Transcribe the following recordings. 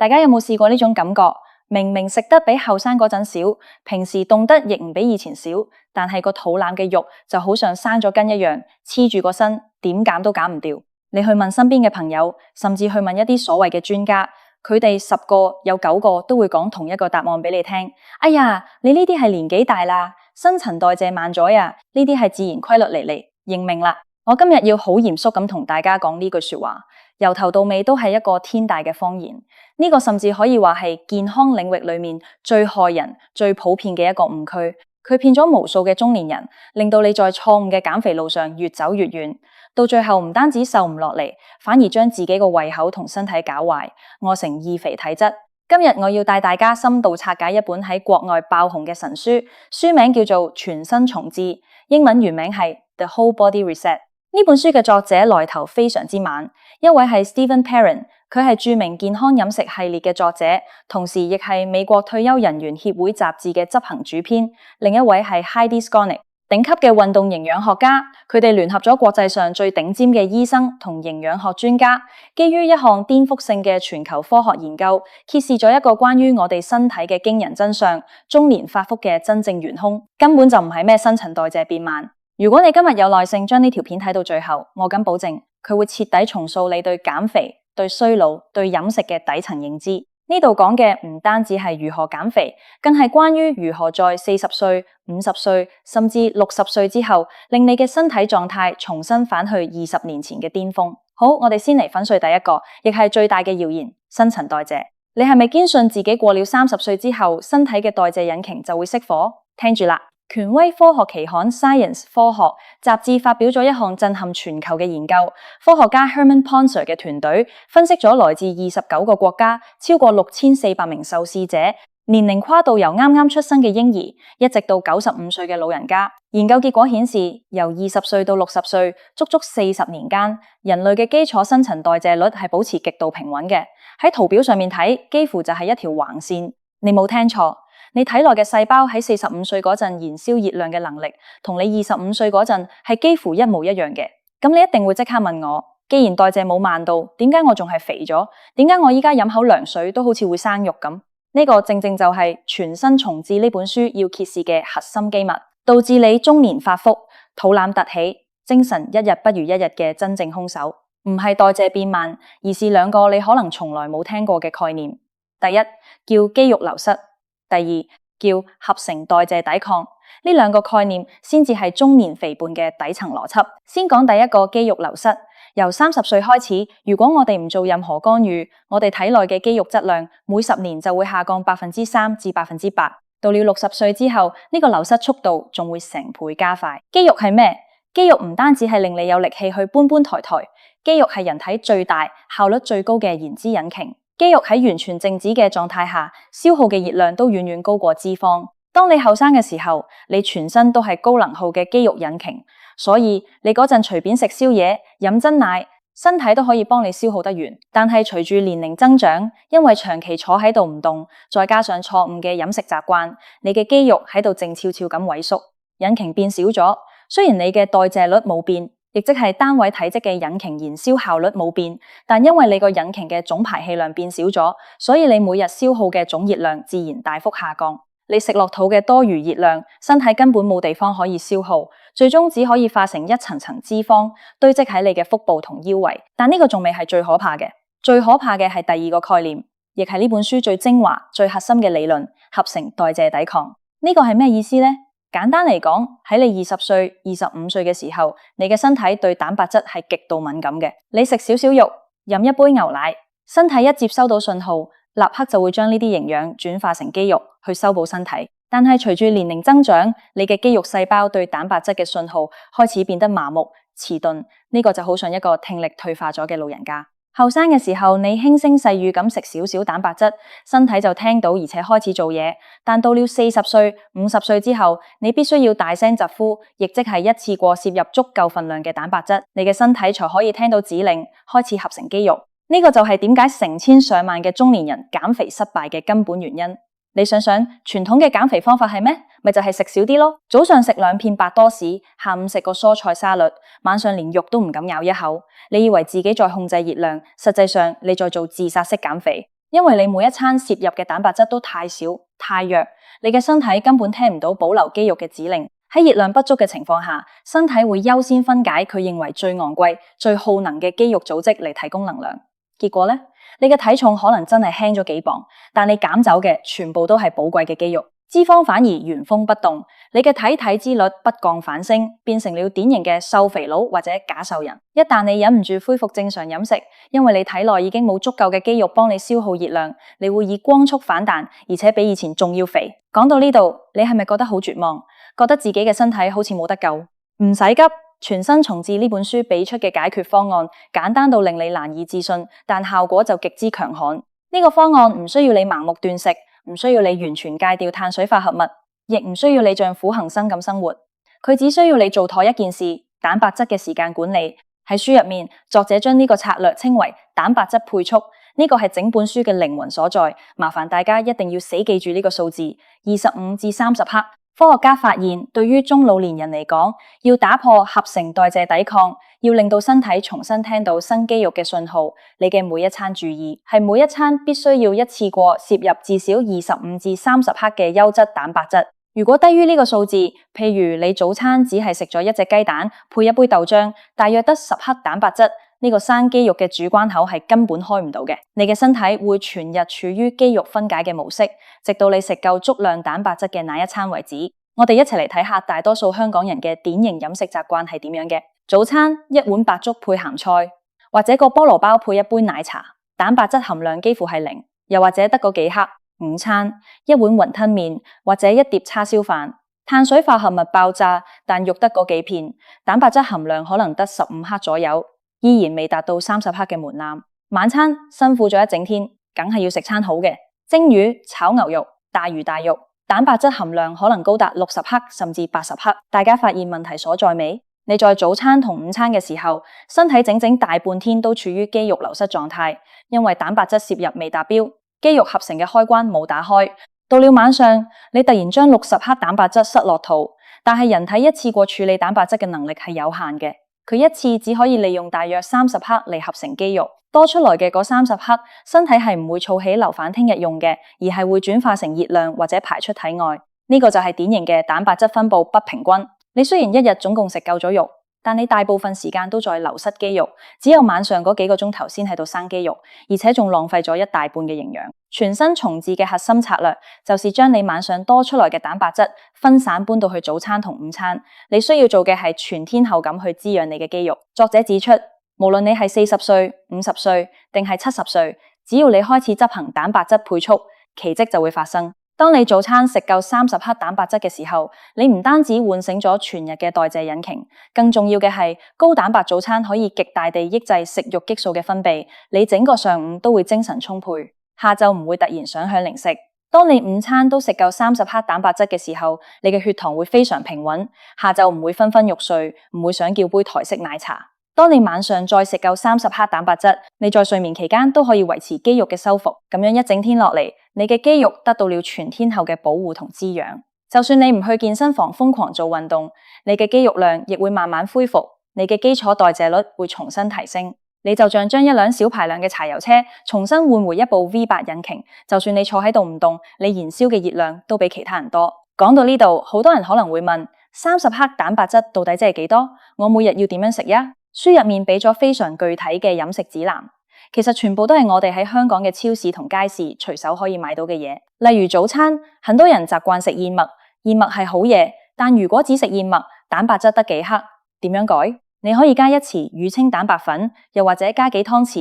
大家有冇試過呢種感覺？明明食得比後生嗰陣少，平時動得亦唔比以前少，但係個肚腩嘅肉就好像生咗筋一樣，黐住個身，點減都減唔掉。你去問身邊嘅朋友，甚至去問一啲所謂嘅專家，佢哋10個有9個都會講同一個答案俾你聽。哎呀，你呢啲係年紀大啦，新陳代謝慢咗呀，呢啲係自然規律嚟，認命啦。我今日要好嚴肅咁同大家講呢句說話，由頭到尾都係一個天大嘅謊言。呢個甚至可以話係健康領域裏面最害人、最普遍嘅一個誤區。佢騙咗無數嘅中年人，令到你在錯誤嘅減肥路上越走越遠，到最後唔單止瘦唔落嚟，反而將自己個胃口同身體搞壞，餓成易肥體質。今日我要帶大家深度拆解一本喺國外爆紅嘅神書，書名叫做《全身重置》，英文原名係 The Whole Body Reset。呢本書嘅作者來頭非常之猛，一位係 Stephen Perrin， 佢係著名健康飲食系列嘅作者，同時亦係美國退休人員協會雜誌嘅執行主編。另一位係 Heidi Skolnick， 頂級嘅運動營養學家，佢哋聯合咗國際上最頂尖嘅醫生同營養學專家，基於一項顛覆性嘅全球科學研究，揭示咗一個關於我哋身體嘅驚人真相：中年發福嘅真正元兇根本就唔係咩新陳代謝變慢。如果你今日有耐性將呢條片睇到最後，我敢保證佢會徹底重塑你對減肥、對衰老、對飲食嘅底層認知。呢度講嘅唔單止係如何減肥，更係關於如何在40歲、50歲甚至60歲之後，令你嘅身體狀態重新返去20年前嘅巔峰。好，我哋先嚟粉碎第一個，亦係最大嘅謠言：新陳代謝。你係咪堅信自己過了30歲之後，身體嘅代謝引擎就會熄火？聽住啦！權威科學期刊 Science 科學雜誌發表咗一項震撼全球嘅研究，科學家 Herman Pontzer 嘅團隊分析咗來自29個國家超過6400名受試者，年齡跨度由啱啱出生嘅嬰兒一直到95歲嘅老人家。研究結果顯示，由20歲到60歲，足足40年間，人類嘅基礎新陳代謝率係保持極度平穩嘅。喺圖表上面睇，幾乎就係一條橫線。你冇聽錯。你體內嘅細胞喺45歲嗰陣燃燒熱量嘅能力，同你25歲嗰陣係幾乎一模一樣嘅。咁你一定會即刻問我，既然代謝冇慢到，點解我仲係肥咗？點解我依家飲口涼水都好似會生肉咁？呢個正正就係全身重置呢本書要揭示嘅核心機密，導致你中年發福、肚腩凸起、精神一日不如一日嘅真正兇手，唔係代謝變慢，而是兩個你可能從來冇聽過嘅概念。第一，叫肌肉流失。第二，叫合成代謝抵抗，呢兩個概念先至係中年肥胖嘅底層邏輯。先講第一個，肌肉流失。由30歲開始，如果我哋唔做任何干預，我哋體內嘅肌肉質量每10年就會下降3%至8%。到了60歲之後，呢個流失速度仲會成倍加快。肌肉係咩？肌肉唔單止係令你有力氣去搬抬，肌肉係人體最大、效率最高嘅燃脂引擎。肌肉喺完全靜止嘅狀態下，消耗嘅熱量都遠遠高過脂肪。當你後生嘅時候，你全身都係高能耗嘅肌肉引擎，所以你嗰陣隨便食宵夜、飲真奶，身體都可以幫你消耗得完。但係隨住年齡增長，因為長期坐喺度唔動，再加上錯誤嘅飲食習慣，你嘅肌肉喺度靜悄悄咁萎縮，引擎變少咗。雖然你嘅代謝率冇變，亦即係單位體積嘅引擎燃燒效率冇變，但因為你個引擎嘅總排氣量變少咗，所以你每日消耗嘅總熱量自然大幅下降。你食落肚嘅多餘熱量，身體根本冇地方可以消耗，最終只可以化成一層層脂肪堆積喺你嘅腹部同腰圍。但呢個仲未係最可怕嘅，最可怕嘅係第二個概念，亦係呢本書最精華、最核心嘅理論——合成代謝抵抗。呢個係咩意思呢？簡單嚟講，喺你20歲、25歲嘅時候，你嘅身體對蛋白質係極度敏感嘅。你食少少肉，飲一杯牛奶，身體一接收到信號，立刻就會將呢啲營養轉化成肌肉去修補身體。但係隨住年齡增長，你嘅肌肉細胞對蛋白質嘅信號開始變得麻木、遲鈍，呢個就好像一個聽力退化咗嘅老人家。後生嘅時候，你輕聲細語咁食少少蛋白質，身體就聽到而且開始做嘢。但到了40歲、50歲之後，你必須要大聲疾呼，亦即係一次過攝入足夠份量嘅蛋白質，你嘅身體才可以聽到指令，開始合成肌肉。呢個就係點解成千上萬嘅中年人減肥失敗嘅根本原因。你想想，傳統嘅減肥方法係咩？咪就係食少啲咯。早上食2片白多士，下午食個蔬菜沙律，晚上連肉都唔敢咬一口。你以為自己在控制熱量，實際上你在做自殺式減肥。因為你每一餐攝入嘅蛋白質都太少太弱，你嘅身體根本聽唔到保留肌肉嘅指令。喺熱量不足嘅情況下，身體會優先分解佢認為最昂貴、最耗能嘅肌肉組織嚟提供能量。結果呢，你嘅體重可能真係輕咗幾磅，但你減走嘅全部都係寶貴嘅肌肉。脂肪反而原封不動，你嘅體脂率不降反升，變成了典型嘅瘦肥佬或者假瘦人。一旦你忍唔住恢復正常飲食，因為你體內已經冇足夠嘅肌肉幫你消耗熱量，你會以光速反彈，而且比以前仲要肥。講到呢度，你係咪覺得好絕望？覺得自己嘅身體好似冇得救？唔使急，全身重置呢本書俾出嘅解決方案，簡單到令你難以置信，但效果就極之強悍。呢個方案唔需要你盲目斷食，唔需要你完全戒掉碳水化合物，亦唔需要你像苦行僧咁生活。佢只需要你做妥一件事：蛋白質嘅時間管理。喺書入面，作者將呢個策略稱為蛋白質配速，呢個係整本書嘅靈魂所在。麻煩大家一定要死記住呢個數字：25至30克。科學家發現，對於中老年人嚟講，要打破合成代謝抵抗，要令到身體重新聽到新肌肉嘅信號，你嘅每一餐注意係每一餐必須要一次過攝入至少25至30克嘅優質蛋白質。如果低於呢個數字，譬如你早餐只係食咗一隻雞蛋配一杯豆漿，大約得10克蛋白質，呢個生肌肉嘅主關口係根本開唔到嘅。你嘅身體會全日處於肌肉分解嘅模式，直到你食夠足量蛋白質嘅那一餐為止。我哋一齊嚟睇下大多數香港人嘅典型飲食習慣係點樣嘅。早餐一碗白粥配鹹菜，或者個菠蘿包配一杯奶茶，蛋白質含量幾乎係0，又或者得嗰幾克。午餐一碗雲吞麵或者一碟叉燒飯，碳水化合物爆炸，但肉得嗰幾片，蛋白質含量可能得15克左右，依然未達到30克嘅門檻。晚餐辛苦咗一整天，梗係要食餐好嘅，蒸魚、炒牛肉、大魚大肉，蛋白質含量可能高達60克甚至80克。大家發現問題所在未？你在早餐同午餐嘅時候，身體整整大半天都處於肌肉流失狀態，因為蛋白質攝入未達標，肌肉合成嘅開關冇打開。到了晚上，你突然將60克蛋白質塞落肚，但係人體一次過處理蛋白質嘅能力係有限嘅，佢一次只可以利用大約30克嚟合成肌肉，多出來嘅嗰30克，身體係唔會儲起留返聽日用嘅，而係會轉化成熱量或者排出體外。呢個就係典型嘅蛋白質分布不平均。你雖然一日總共食夠咗肉，但你大部分時間都在流失肌肉，只有晚上嗰幾個鐘頭先喺度生肌肉，而且仲浪費咗一大半嘅營養。全身重置嘅核心策略就是將你晚上多出來嘅蛋白質分散搬到去早餐同午餐。你需要做嘅係全天候咁去滋養你嘅肌肉。作者指出，無論你係40歲、50歲定係70歲，只要你開始執行蛋白質配速，奇蹟就會發生。當你早餐食夠30克蛋白質嘅時候，你唔單止喚醒咗全日嘅代謝引擎，更重要嘅係高蛋白早餐可以極大地抑制食慾激素嘅分泌，你整個上午都會精神充沛，下晝唔會突然想向零食。當你午餐都食夠30克蛋白質嘅時候，你嘅血糖會非常平穩，下晝唔會昏昏欲睡，唔會想叫杯台式奶茶。當你晚上再食夠30克蛋白質，你在睡眠期間都可以維持肌肉嘅修復，咁樣一整天落嚟，你嘅肌肉得到了全天候嘅保護同滋養。就算你唔去健身房瘋狂做運動，你嘅肌肉量亦會慢慢恢復，你嘅基礎代謝率會重新提升。你就像將一輛小排量嘅柴油車重新換回一部 V8 引擎，就算你坐喺度唔動，你燃燒嘅熱量都比其他人多。講到呢度，好多人可能會問：30克蛋白質到底即係幾多？我每日要點樣食呀？書入面俾咗非常具體嘅飲食指南，其實全部都係我哋喺香港嘅超市同街市隨手可以買到嘅嘢。例如早餐，很多人習慣食燕麥，燕麥係好嘢，但如果只食燕麥，蛋白質得幾克？點樣改？你可以加一匙乳清蛋白粉，又或者加幾湯匙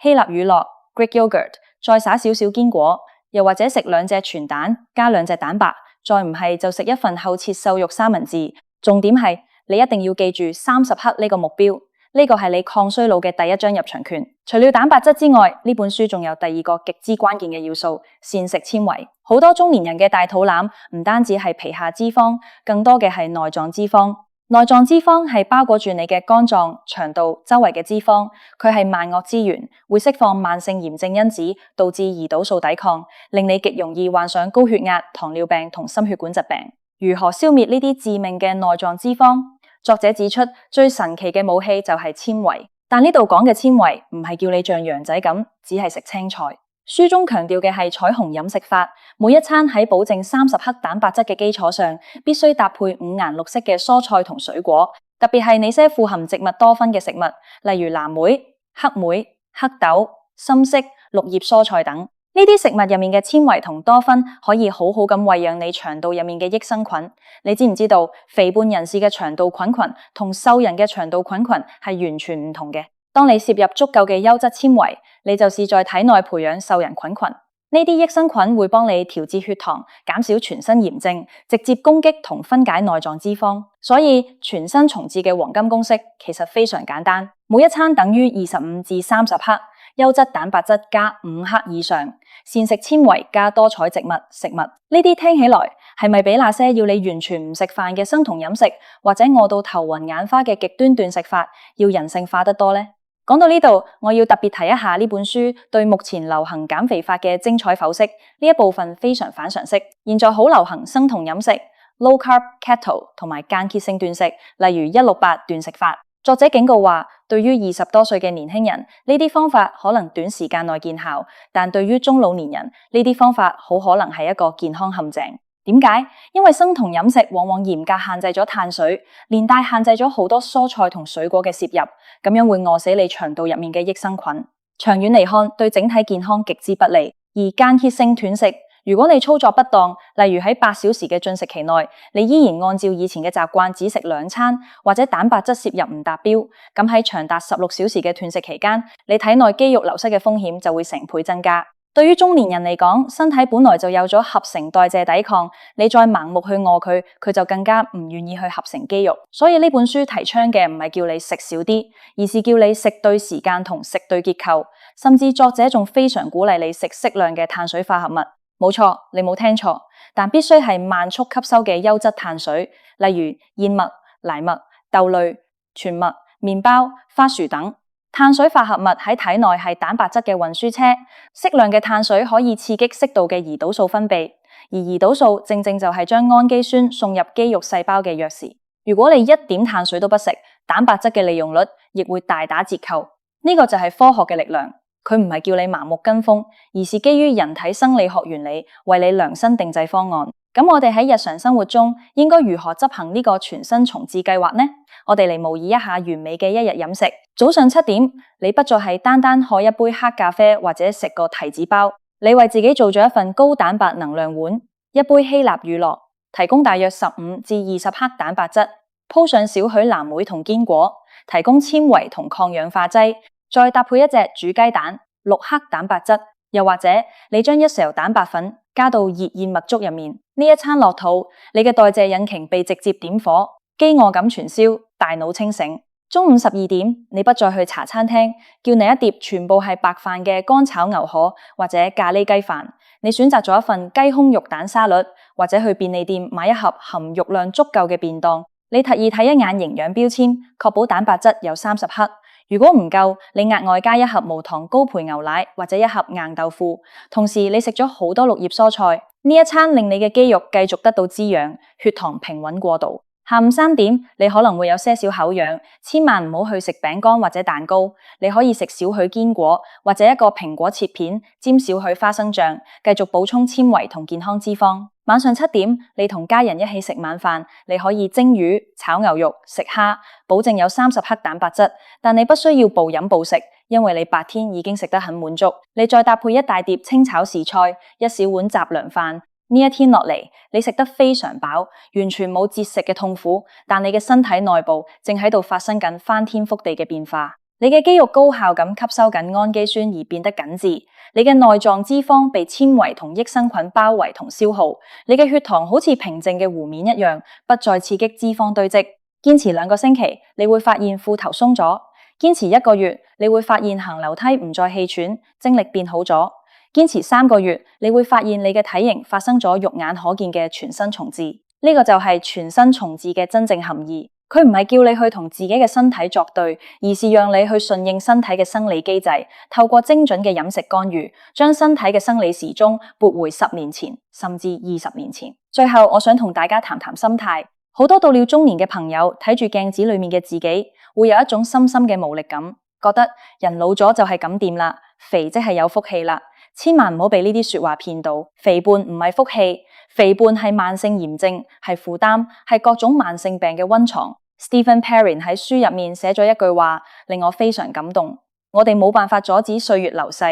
希臘乳酪 Greek yogurt， 再灑少少堅果，又或者食2隻全蛋，加2隻蛋白，再唔係就食一份厚切瘦肉三文治。重點係你一定要記住30克呢個目標。呢個係你抗衰老嘅第一張入場券。除了蛋白質之外，呢本書仲有第二個極之關鍵嘅要素：膳食纖維。好多中年人嘅大肚腩唔單止係皮下脂肪，更多嘅係內臟脂肪。內臟脂肪係包裹住你嘅肝臟、腸道周圍嘅脂肪，佢係萬惡之源，會釋放慢性炎症因子，導致胰島素抵抗，令你極容易患上高血壓、糖尿病同心血管疾病。如何消滅呢啲致命嘅內臟脂肪？作者指出，最神奇嘅武器就係纖維，但呢度講嘅纖維唔係叫你像羊仔咁只係食青菜。書中強調嘅係彩虹飲食法，每一餐喺保證30克蛋白質嘅基礎上，必須搭配5顏6色嘅蔬菜同水果，特別係那些富含植物多酚嘅食物，例如藍莓、黑莓、黑豆、深色、綠葉蔬菜等。呢啲食物入面嘅纖維同多酚可以好好咁餵養你腸道入面嘅益生菌。你知唔知道肥胖人士嘅腸道菌群同瘦人嘅腸道菌群係完全唔同嘅？當你攝入足夠嘅優質纖維，你就是在體內培養瘦人菌群。呢啲益生菌會幫你調節血糖，減少全身炎症，直接攻擊同分解內臟脂肪。所以全身重置嘅黃金公式其實非常簡單，每一餐等於25至30克優質蛋白質加5克以上膳食纖維加多彩植物食物。呢啲聽起來係咪比那些要你完全唔食飯嘅生酮飲食，或者餓到頭暈眼花嘅極端斷食法要人性化得多呢？講到呢度，我要特別提一下呢本書對目前流行減肥法嘅精彩剖析，呢一部分非常反常識。現在好流行生酮飲食 （low carb keto） 同埋間歇性斷食，例如168斷食法。作者警告話，對於20多歲嘅年輕人，呢啲方法可能短時間內見效，但對於中老年人，呢啲方法好可能係一個健康陷阱。點解？因為生酮飲食往往嚴格限制咗碳水，連帶限制咗好多蔬菜同水果嘅攝入，咁樣會餓死你腸道入面嘅益生菌。長遠嚟看，對整體健康極之不利。而間歇性斷食，如果你操作不當，例如喺8小時嘅進食期內，你依然按照以前嘅習慣只食2餐，或者蛋白質攝入唔達標，咁喺長達16小時嘅斷食期間，你體內肌肉流失嘅風險就會成倍增加。對於中年人嚟講，身體本來就有咗合成代謝抵抗，你再盲目去餓佢，佢就更加唔願意去合成肌肉。所以呢本書提倡嘅唔係叫你食少啲，而是叫你食對時間同食對結構，甚至作者仲非常鼓勵你食適量嘅碳水化合物。冇錯，你冇聽錯，但必須係慢速吸收嘅優質碳水，例如燕麥、藜麥、豆類、全麥、麵包、花薯等。碳水化合物喺體內係蛋白質嘅運輸車，適量嘅碳水可以刺激適度嘅胰島素分泌，而胰島素正正就係將氨基酸送入肌肉細胞嘅鑰匙。如果你一點碳水都不食，蛋白質嘅利用率亦會大打折扣。呢個就係科學嘅力量，佢唔係叫你盲目跟風，而是基於人體生理學原理為你量身定製方案。咁我哋喺日常生活中應該如何執行呢個全身重置計劃呢？我哋嚟模擬一下完美嘅一日飲食。早上7點，你不再係單單喝一杯黑咖啡或者食個提子包，你為自己做咗一份高蛋白能量碗，一杯希臘乳酪，提供大約15至20克蛋白質，鋪上少許藍莓同堅果，提供纖維同抗氧化劑，再搭配一隻煮雞蛋，6克蛋白質。又或者你將一勺蛋白粉加到熱燕麥粥入面，呢一餐落肚，你嘅代謝引擎被直接點火，飢餓感全消，大腦清醒。中午12點，你不再去茶餐廳叫你一碟全部係白飯嘅乾炒牛河或者咖喱雞飯，你選擇咗一份雞胸肉蛋沙律，或者去便利店買一盒含肉量足夠嘅便當。你特意睇一眼營養標籤，確保蛋白質有30克。如果唔夠，你額外加一盒無糖高培牛奶或者一盒硬豆腐。同時你食咗好多綠葉蔬菜，呢一餐令你嘅肌肉繼續得到滋養，血糖平穩過渡。下午3點，你可能會有些少口癢，千萬唔好去食餅乾或者蛋糕。你可以食少許堅果或者一個蘋果切片，沾少許花生醬，繼續補充纖維同健康脂肪。晚上7點，你同家人一起食晚飯，你可以蒸魚、炒牛肉、食蝦，保證有30克蛋白質，但你不需要暴飲暴食，因為你白天已經食得很滿足。你再搭配一大碟清炒時菜，一小碗雜糧飯。呢一天落嚟，你食得非常飽，完全冇節食嘅痛苦，但你嘅身體內部正喺度發生緊翻天覆地嘅變化。你嘅肌肉高效咁吸收緊氨基酸而變得緊緻，你嘅內臟脂肪被纖維同益生菌包圍同消耗，你嘅血糖好似平靜嘅湖面一樣，不再刺激脂肪堆積。堅持2個星期，你會發現褲頭鬆咗；堅持1個月，你會發現行樓梯唔再氣喘，精力變好咗。堅持3個月，你會發現你嘅體型發生咗肉眼可見嘅全身重置。呢個就係全身重置嘅真正含義。佢唔係叫你去同自己嘅身體作對，而是讓你去順應身體嘅生理機制，透過精準嘅飲食干預，將身體嘅生理時鐘撥回10年前，甚至20年前。最後，我想同大家談談心態。好多到了中年嘅朋友睇住鏡子裏面嘅自己，會有一種深深嘅無力感，覺得人老咗就係咁掂啦，肥即係有福氣啦。千萬唔好被呢啲說話騙到。肥胖唔係福氣，肥胖係慢性炎症，係負擔，係各種慢性病嘅溫床。Stephen Perrin 喺書入面寫咗一句話，令我非常感動。我哋冇辦法阻止歲月流逝，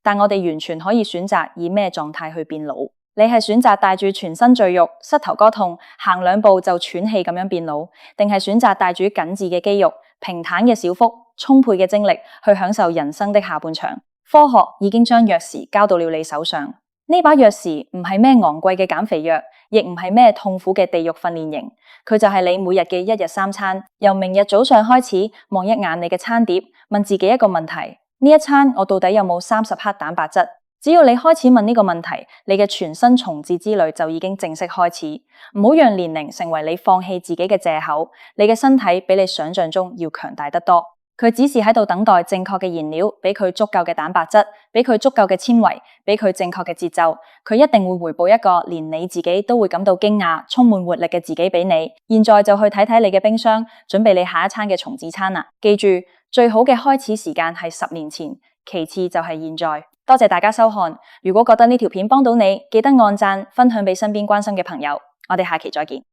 但我哋完全可以選擇以咩狀態去變老。你係選擇帶住全身贅肉、膝頭哥痛、行兩步就喘氣咁樣變老，定係選擇帶住緊緻嘅肌肉、平坦嘅小腹、充沛嘅精力去享受人生的下半場？科學已經將藥匙交到了你手上，呢把藥匙唔係咩昂貴嘅減肥藥，亦唔係咩痛苦嘅地獄訓練營，佢就係你每日嘅一日三餐。由明日早上開始，望一眼你嘅餐碟，問自己一個問題：呢一餐我到底有冇30克蛋白質？只要你開始問呢個問題，你嘅全身重置之旅就已經正式開始。唔好讓年齡成為你放棄自己嘅借口，你嘅身體比你想象中要強大得多。佢只是喺度等待正確嘅燃料，俾佢足夠嘅蛋白質，俾佢足夠嘅纖維，俾佢正確嘅節奏。佢一定會回報一個連你自己都會感到驚訝、充滿活力嘅自己俾你。現在就去睇睇你嘅冰箱，準備你下一餐嘅重置餐啦。記住，最好嘅開始時間係10年前，其次就係現在。多謝大家收看，如果覺得呢條片幫到你，記得按讚、分享俾身邊關心嘅朋友。我哋下期再見。